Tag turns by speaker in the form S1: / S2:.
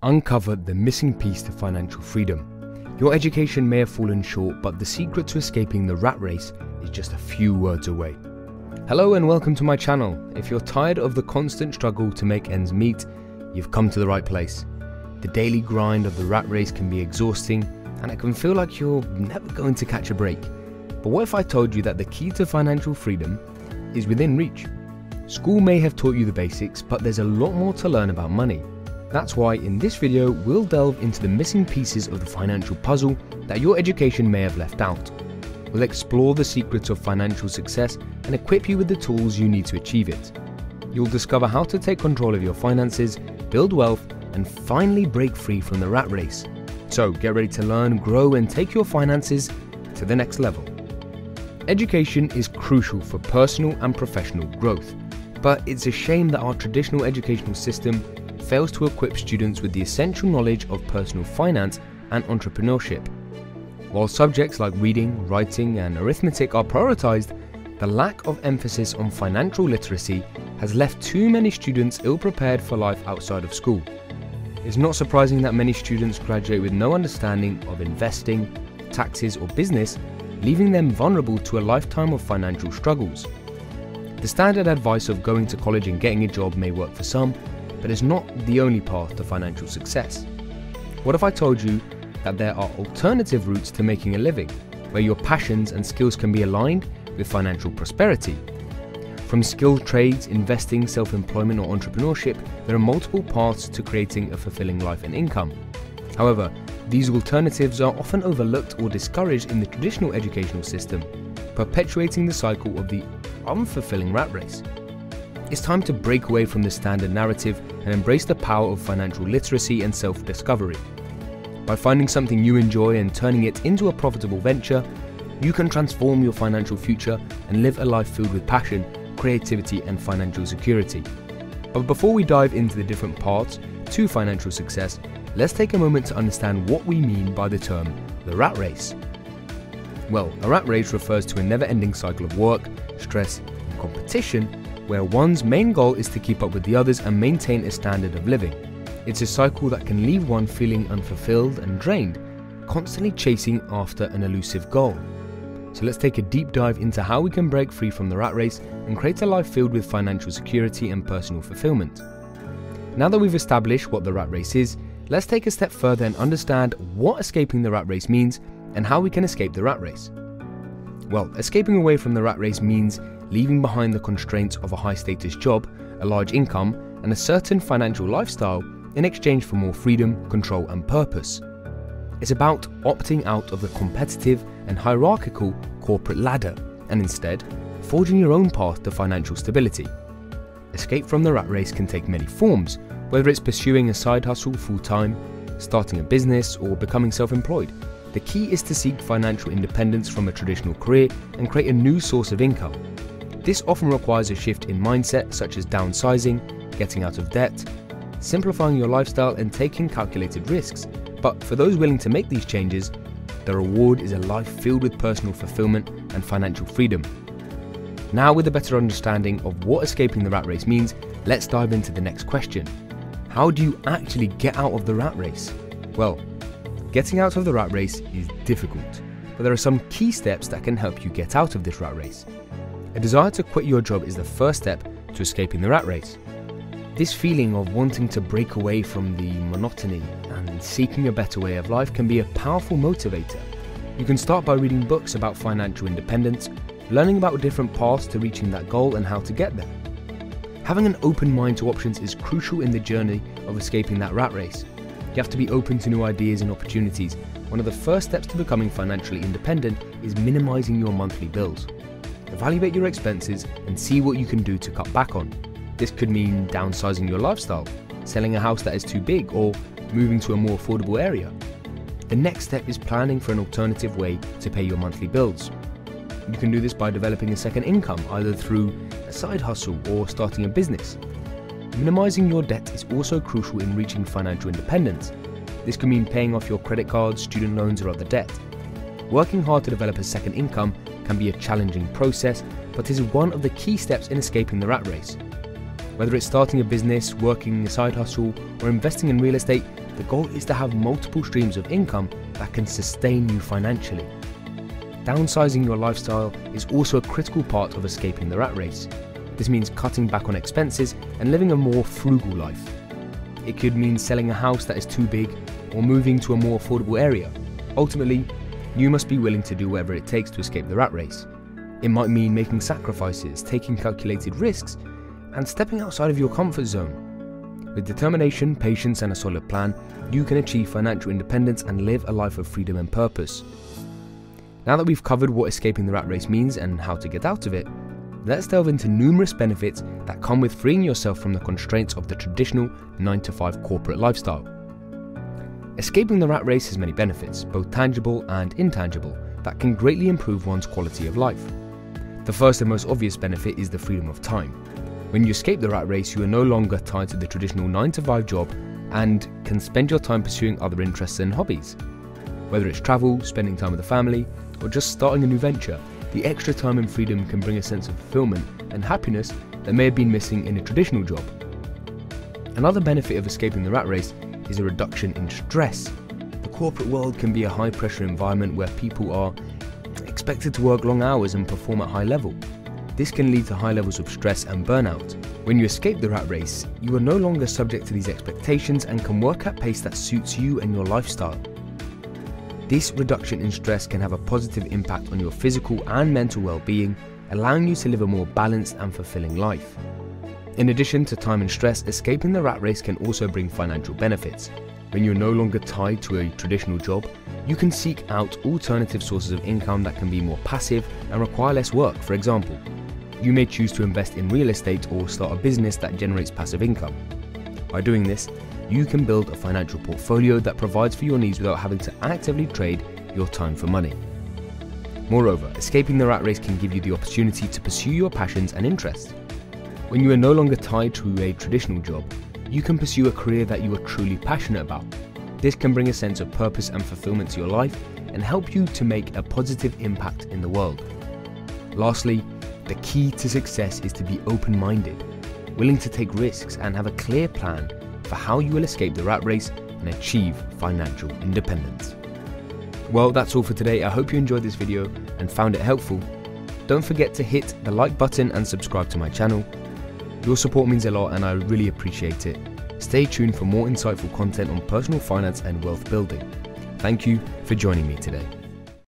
S1: uncover the missing piece to financial freedom. Your education may have fallen short, but the secret to escaping the rat race is just a few words away. Hello and welcome to my channel. If you're tired of the constant struggle to make ends meet, you've come to the right place. The daily grind of the rat race can be exhausting, and it can feel like you're never going to catch a break. But what if I told you that the key to financial freedom is within reach? School may have taught you the basics, but there's a lot more to learn about money. That's why in this video we'll delve into the missing pieces of the financial puzzle that your education may have left out. We'll explore the secrets of financial success and equip you with the tools you need to achieve it. You'll discover how to take control of your finances, build wealth, and finally break free from the rat race. So get ready to learn, grow, and take your finances to the next level. Education is crucial for personal and professional growth, but it's a shame that our traditional educational system fails to equip students with the essential knowledge of personal finance and entrepreneurship. While subjects like reading, writing, and arithmetic are prioritized, the lack of emphasis on financial literacy has left too many students ill-prepared for life outside of school. It's not surprising that many students graduate with no understanding of investing, taxes, or business, leaving them vulnerable to a lifetime of financial struggles. The standard advice of going to college and getting a job may work for some, but it's not the only path to financial success. What if I told you that there are alternative routes to making a living, where your passions and skills can be aligned with financial prosperity? From skilled trades, investing, self-employment, or entrepreneurship, there are multiple paths to creating a fulfilling life and income. However, these alternatives are often overlooked or discouraged in the traditional educational system, perpetuating the cycle of the unfulfilling rat race. It's time to break away from the standard narrative and embrace the power of financial literacy and self-discovery. By finding something you enjoy and turning it into a profitable venture, you can transform your financial future and live a life filled with passion, creativity, and financial security. But before we dive into the different paths to financial success, let's take a moment to understand what we mean by the term the rat race. Well, a rat race refers to a never-ending cycle of work, stress, and competition, where one's main goal is to keep up with the others and maintain a standard of living. It's a cycle that can leave one feeling unfulfilled and drained, constantly chasing after an elusive goal. So let's take a deep dive into how we can break free from the rat race and create a life filled with financial security and personal fulfillment. Now that we've established what the rat race is, let's take a step further and understand what escaping the rat race means and how we can escape the rat race. Well, escaping away from the rat race means leaving behind the constraints of a high-status job, a large income, and a certain financial lifestyle in exchange for more freedom, control, and purpose. It's about opting out of the competitive and hierarchical corporate ladder and instead forging your own path to financial stability. Escape from the rat race can take many forms, whether it's pursuing a side hustle full-time, starting a business, or becoming self-employed. The key is to seek financial independence from a traditional career and create a new source of income. This often requires a shift in mindset, such as downsizing, getting out of debt, simplifying your lifestyle, and taking calculated risks. But for those willing to make these changes, the reward is a life filled with personal fulfillment and financial freedom. Now, with a better understanding of what escaping the rat race means, let's dive into the next question. How do you actually get out of the rat race? Well, getting out of the rat race is difficult, but there are some key steps that can help you get out of this rat race. A desire to quit your job is the first step to escaping the rat race. This feeling of wanting to break away from the monotony and seeking a better way of life can be a powerful motivator. You can start by reading books about financial independence, learning about different paths to reaching that goal and how to get there. Having an open mind to options is crucial in the journey of escaping that rat race. You have to be open to new ideas and opportunities. One of the first steps to becoming financially independent is minimizing your monthly bills. Evaluate your expenses and see what you can do to cut back on. This could mean downsizing your lifestyle, selling a house that is too big, or moving to a more affordable area. The next step is planning for an alternative way to pay your monthly bills. You can do this by developing a second income, either through a side hustle or starting a business. Minimizing your debt is also crucial in reaching financial independence. This can mean paying off your credit cards, student loans, or other debt. Working hard to develop a second income can be a challenging process, but is one of the key steps in escaping the rat race. Whether it's starting a business, working a side hustle, or investing in real estate, The goal is to have multiple streams of income that can sustain you financially. Downsizing your lifestyle is also a critical part of escaping the rat race. This means cutting back on expenses and living a more frugal life. It could mean selling a house that is too big or moving to a more affordable area. Ultimately, you must be willing to do whatever it takes to escape the rat race. It might mean making sacrifices, taking calculated risks, and stepping outside of your comfort zone. With determination, patience, and a solid plan, you can achieve financial independence and live a life of freedom and purpose. Now that we've covered what escaping the rat race means and how to get out of it, let's delve into numerous benefits that come with freeing yourself from the constraints of the traditional 9-to-5 corporate lifestyle. Escaping the rat race has many benefits, both tangible and intangible, that can greatly improve one's quality of life. The first and most obvious benefit is the freedom of time. When you escape the rat race, you are no longer tied to the traditional 9-to-5 job and can spend your time pursuing other interests and hobbies. Whether it's travel, spending time with the family, or just starting a new venture, the extra time and freedom can bring a sense of fulfillment and happiness that may have been missing in a traditional job. Another benefit of escaping the rat race is a reduction in stress. The corporate world can be a high-pressure environment where people are expected to work long hours and perform at high level. This can lead to high levels of stress and burnout. When you escape the rat race, you are no longer subject to these expectations and can work at a pace that suits you and your lifestyle. This reduction in stress can have a positive impact on your physical and mental well-being, allowing you to live a more balanced and fulfilling life. In addition to time and stress, escaping the rat race can also bring financial benefits. When you're no longer tied to a traditional job, you can seek out alternative sources of income that can be more passive and require less work. For example, you may choose to invest in real estate or start a business that generates passive income. By doing this, you can build a financial portfolio that provides for your needs without having to actively trade your time for money. Moreover, escaping the rat race can give you the opportunity to pursue your passions and interests. When you are no longer tied to a traditional job, you can pursue a career that you are truly passionate about. This can bring a sense of purpose and fulfillment to your life and help you to make a positive impact in the world. Lastly, the key to success is to be open-minded, willing to take risks, and have a clear plan for how you will escape the rat race and achieve financial independence. Well, that's all for today. I hope you enjoyed this video and found it helpful. Don't forget to hit the like button and subscribe to my channel. Your support means a lot and I really appreciate it. Stay tuned for more insightful content on personal finance and wealth building. Thank you for joining me today.